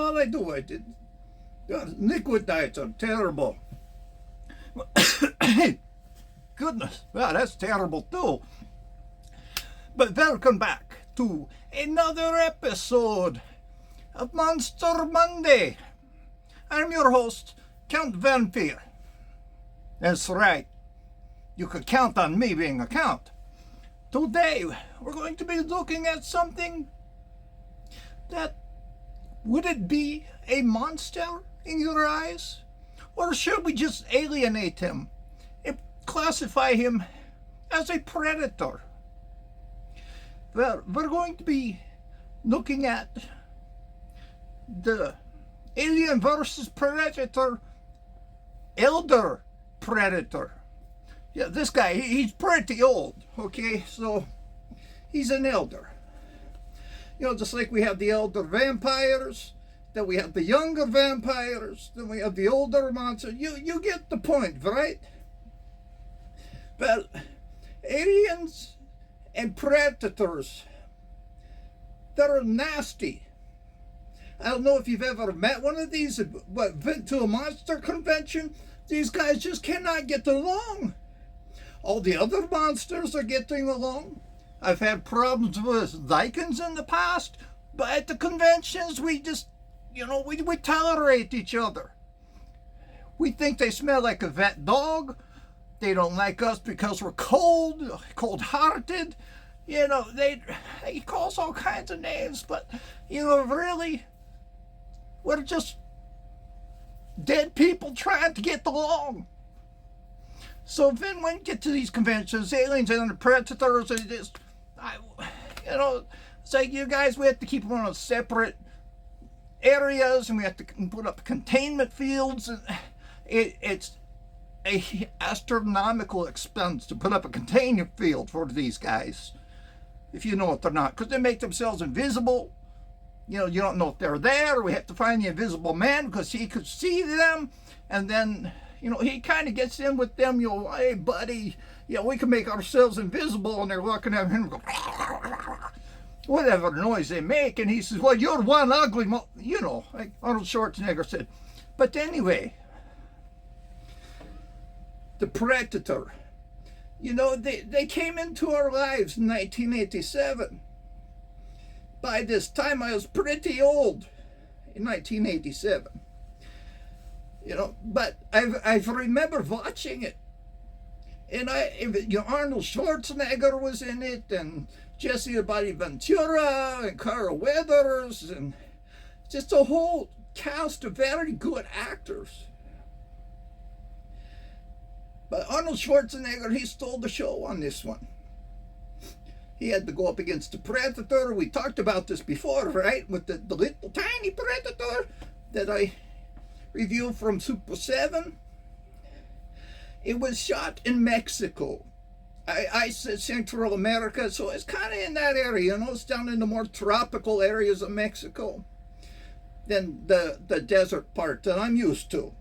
all I do. I did. Liquid nights are terrible. Goodness, well, that's terrible too. But welcome back to another episode of Monster Monday. I'm your host, Count Vamphyre. That's right. You could count on me being a count. Today, we're going to be looking at something that... Would it be a monster in your eyes? Or should we just alienate him and classify him as a predator? Well, we're going to be looking at the Alien versus Predator, Elder Predator. Yeah, this guy, he's pretty old, okay? So, he's an elder. You know, just like we have the elder vampires, then we have the younger vampires, then we have the older monsters. You get the point, right? Well, aliens and predators, they're nasty. I don't know if you've ever met one of these, but been to a monster convention. These guys just cannot get along. All the other monsters are getting along. I've had problems with Theygones in the past, but at the conventions, we just, you know, we tolerate each other. We think they smell like a vet dog. They don't like us because we're cold-hearted. You know, they call us all kinds of names, but, you know, really, we're just dead people trying to get along. So then when you get to these conventions, aliens and the predators, and just, you know, it's like you guys, we have to keep them on separate areas, and we have to put up containment fields, and it's a astronomical expense to put up a containment field for these guys, if you know it or not, because they make themselves invisible. You know, you don't know if they're there. We have to find the invisible man because he could see them, and then, you know, he kind of gets in with them. You know, hey, buddy, you know, we can make ourselves invisible, and they're looking at him, go, whatever noise they make, and he says, well, you're one ugly you know, like Arnold Schwarzenegger said. But anyway, the Predator, you know, they came into our lives in 1987. By this time, I was pretty old in 1987. You know, but I remember watching it. And you know, Arnold Schwarzenegger was in it, and Jesse the Body Ventura, and Carl Weathers, and just a whole cast of very good actors. But Arnold Schwarzenegger, he stole the show on this one. He had to go up against the Predator. We talked about this before, right? With the little tiny Predator that I reviewed from Super 7. It was shot in Mexico. I said Central America, so it's kind of in that area. You know, it's down in the more tropical areas of Mexico than the desert part that I'm used to.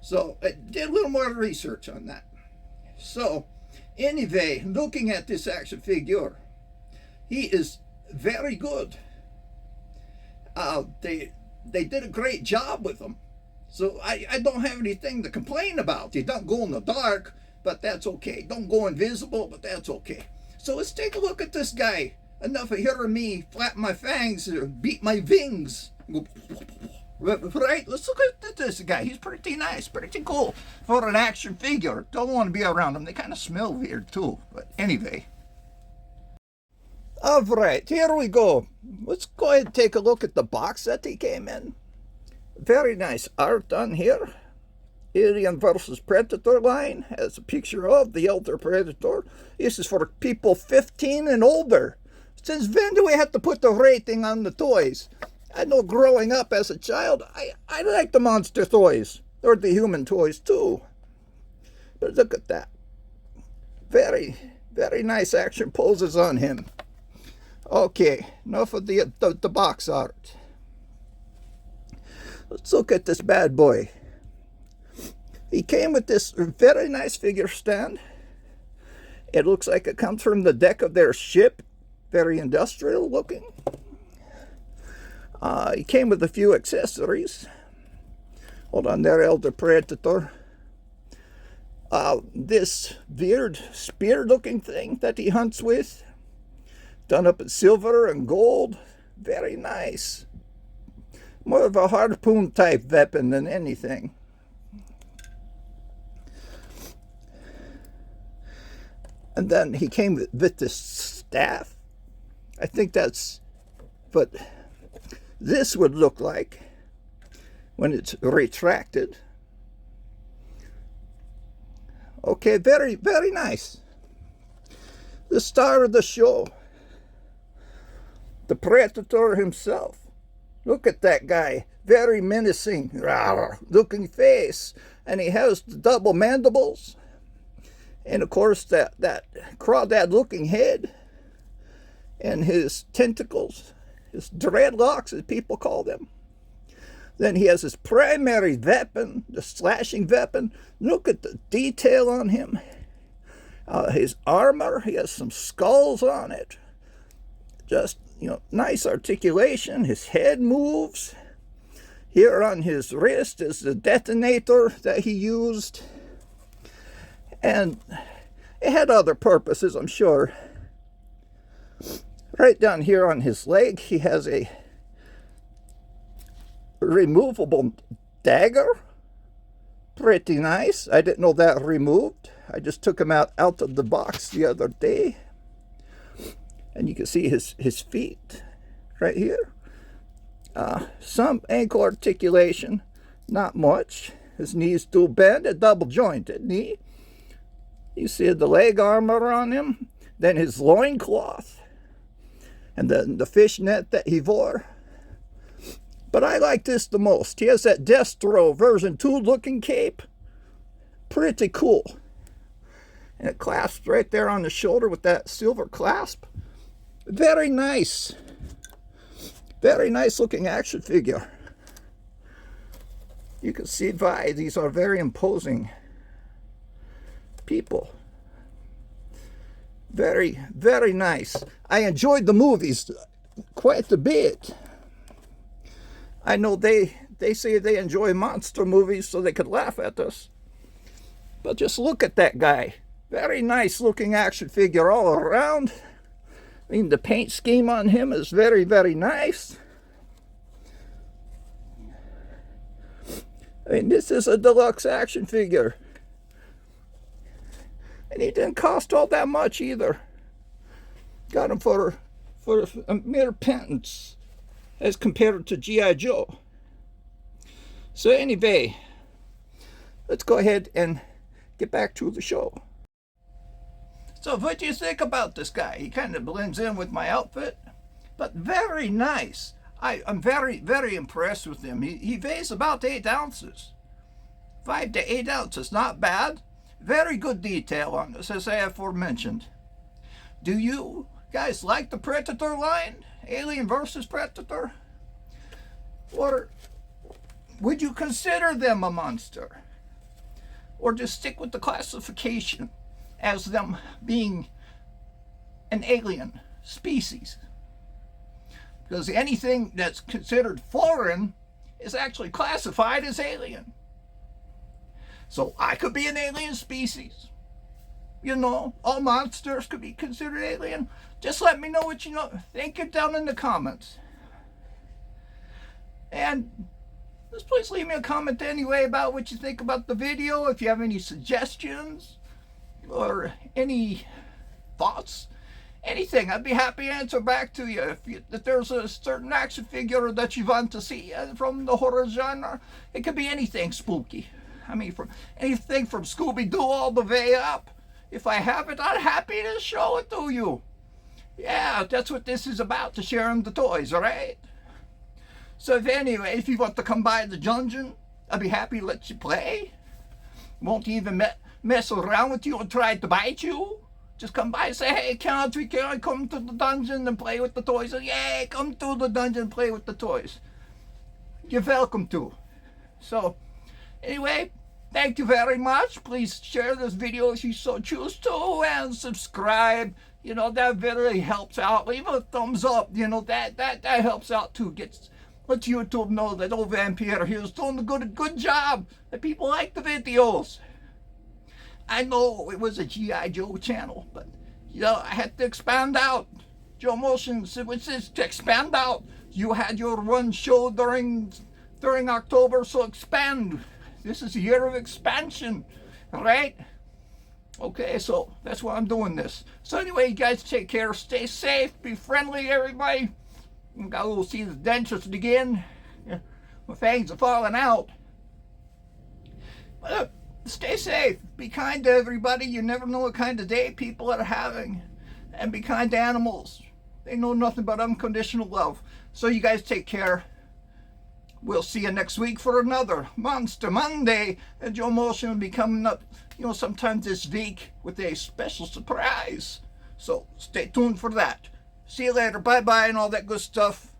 So I did a little more research on that. So anyway, looking at this action figure, he is very good. They did a great job with him. So I don't have anything to complain about. He doesn't go in the dark, but that's okay. Don't go invisible, but that's okay. So let's take a look at this guy. Enough of hearing me flap my fangs or beat my wings. Right? Let's look at this guy. He's pretty nice, pretty cool for an action figure. Don't want to be around him. They kind of smell weird too. But anyway. All right, here we go. Let's go ahead and take a look at the box that he came in. Very nice art on here. Alien versus Predator line has a picture of the Elder Predator. This is for people 15 and older. Since when do we have to put the rating on the toys? I know growing up as a child, I like the monster toys, or the human toys too. But look at that. Very, very nice action poses on him. Okay, enough of the box art. Let's look at this bad boy. He came with this very nice figure stand. It looks like it comes from the deck of their ship. Very industrial looking. He came with a few accessories. Hold on there, Elder Predator. This weird spear-looking thing that he hunts with, done up in silver and gold. Very nice. More of a harpoon-type weapon than anything. And then he came with this staff. I think that's what this would look like when it's retracted. Okay, very, very nice. The star of the show, the Predator himself. Look at that guy, very menacing looking face, and he has the double mandibles, and of course that crawdad looking head, and his tentacles, his dreadlocks as people call them. Then he has his primary weapon, the slashing weapon. Look at the detail on him. His armor, he has some skulls on it. Just, nice articulation. His head moves. Here on his wrist is the detonator that he used. And it had other purposes, I'm sure. Right down here on his leg, he has a removable dagger. Pretty nice. I didn't know that removed. I just took him out of the box the other day. And you can see his feet right here. Some ankle articulation, not much. His knees do bend, a double jointed knee. You see the leg armor on him. Then his loincloth. And then the fishnet that he wore. But I like this the most. He has that Destro version 2 looking cape. Pretty cool. And it clasps right there on the shoulder with that silver clasp. Very nice. Very nice looking action figure. You can see why these are very imposing people. Very, very nice. I enjoyed the movies quite a bit. I know they say they enjoy monster movies so they could laugh at us. But just look at that guy. Very nice looking action figure all around. I mean, the paint scheme on him is very, very nice. I mean, this is a deluxe action figure. And he didn't cost all that much either. Got him for a mere pittance as compared to G.I. Joe. So anyway, let's go ahead and get back to the show. So what do you think about this guy? He kind of blends in with my outfit, but very nice. I'm very, very impressed with him. He weighs about 8 ounces. 5 to 8 ounces, not bad. Very good detail on this, as I aforementioned. Do you guys like the Predator line? Alien versus Predator? Or would you consider them a monster? Or just stick with the classification as them being an alien species? Because anything that's considered foreign is actually classified as alien. So I could be an alien species. All monsters could be considered alien. Just let me know what you think down in the comments. And just please leave me a comment anyway about what you think about the video. If you have any suggestions or any thoughts, anything, I'd be happy to answer back to you. If there's a certain action figure that you want to see from the horror genre, it could be anything spooky. I mean, from anything from Scooby-Doo all the way up. If I have it, I'm happy to show it to you. Yeah, that's what this is about, to share the toys, all right? So if you want to come by the dungeon, I'll be happy to let you play. Won't even mess around with you and try to bite you. Just come by and say, hey, can I come to the dungeon and play with the toys? Yeah, come to the dungeon and play with the toys. You're welcome to. So, anyway, thank you very much. Please share this video if you so choose to, and subscribe. That really helps out. Leave a thumbs up. That helps out too. let YouTube know that old Vamphyre here is doing a good job, that people like the videos. I know it was a G.I. Joe channel, but you know, I had to expand out. Joe Motions, it was just to expand out. You had your one show during October, so expand. This is a year of expansion, all right? Okay, so that's why I'm doing this. So anyway, you guys take care, stay safe, be friendly, everybody. Gotta go see the dentist again. My fangs are falling out. But stay safe, be kind to everybody. You never know what kind of day people are having. And be kind to animals. They know nothing but unconditional love. So you guys take care. We'll see you next week for another Monster Monday. And Joe Motion will be coming up, you know, sometime this week with a special surprise. So stay tuned for that. See you later. Bye-bye and all that good stuff.